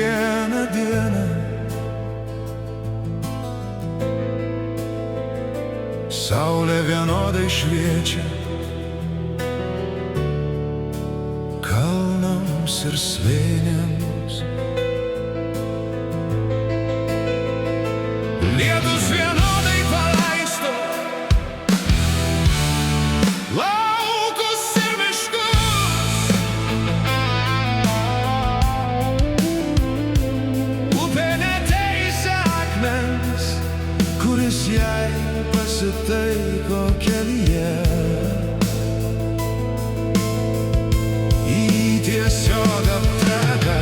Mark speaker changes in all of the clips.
Speaker 1: kiekvieną dieną. Saulė vienodai šviečia kalnams ir slėniams. Lietus vienodai palaisto laukus ir miškus. Upė neteisia akmens, kuris jai pasitaiko kelyje. Į tiesiog apteka.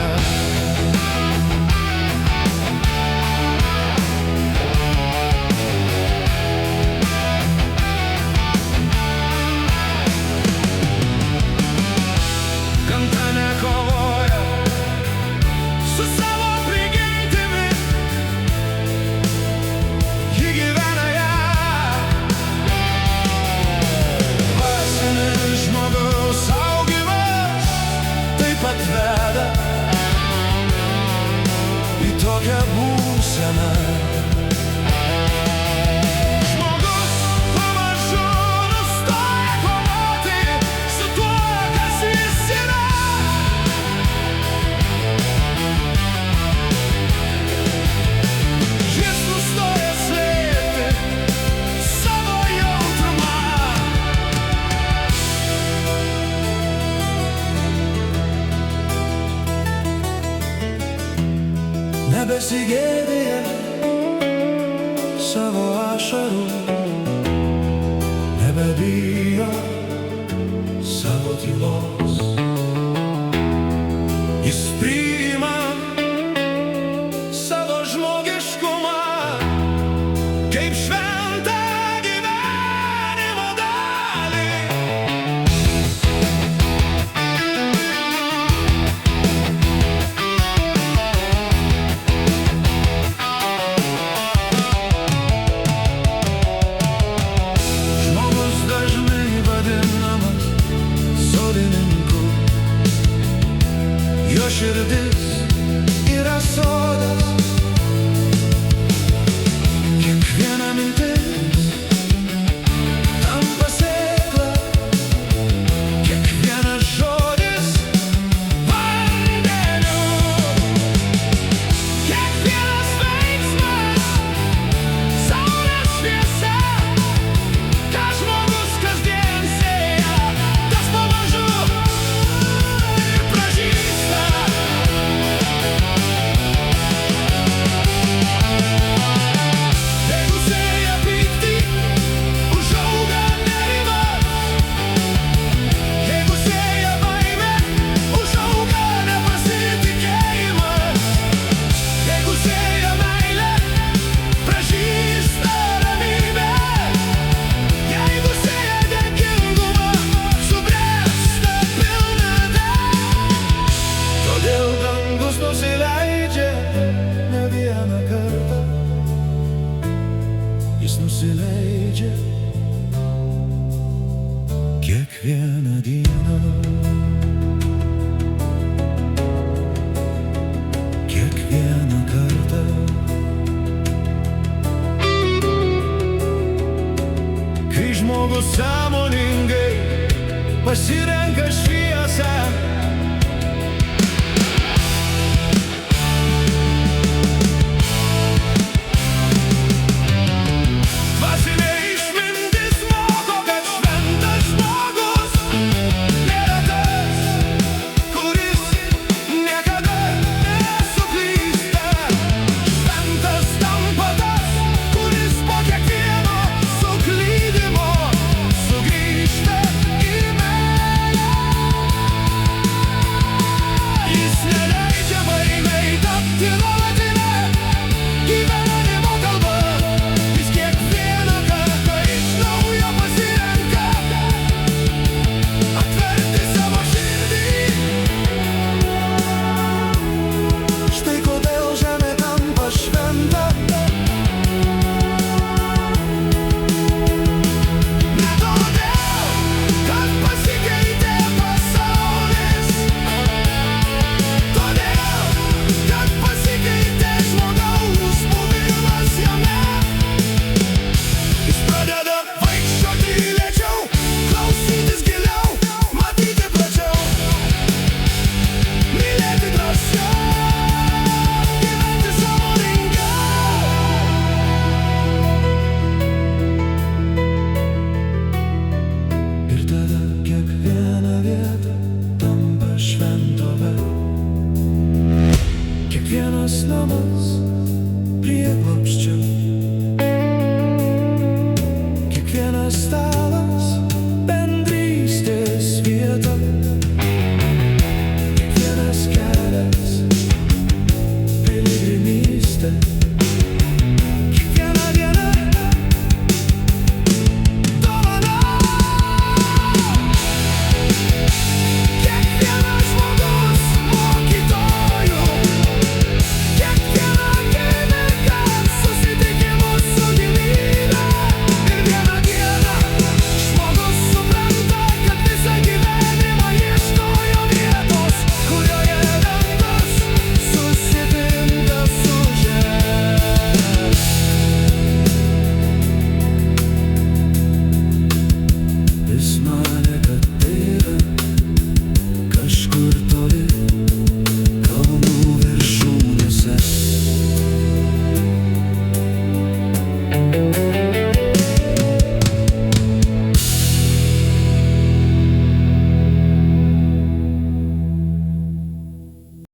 Speaker 1: Gamta nekovoja su savo prigimtimi, ji gyvena ją. Dvasinis žmogaus augimas taip pat veda į tokią būseną. Žmogus pamažu nustoja kovoti su tuo, kas jis yra. Jis nustoja slėpti savo jautrumą. Nebesigėdija savo ašarų, nebebijo savo tylos. Jis priima savo žmogiškumą kaip šventą gyvenimo dalį. Žmogus dažnai vadinamas sodininku, jo širdis yra sodas. Kiekviena mintis tampa sėkla, kiekvienas žodis vandeniu, kiekvienas veiksmas saulės šviesa. Ką žmogus kasdien sėja, tas pamažu ir pražysta. Jeigu sėja pyktį, užauga nerimas. Jeigu sėja baimę, užauga nepasitikėjimas. Jeigu sėja meilę, pražysta ramybė. Jeigu sėja dėkingumą, subręsta pilnata. Todėl dangus nusileidžia ne vieną kartą. Jis nusileidžia kiekvieną dieną. Kiekvieną kartą. Kai žmogus sąmoningai pasirenka šviesą, dvasinė išmintis moko, kad šventas žmogus nėra tas, kuris niekada nesuklysta. Šventas tampa tas, kuris po kiekvieno suklydimo sugrįžta į meilę. namas prieglobsčio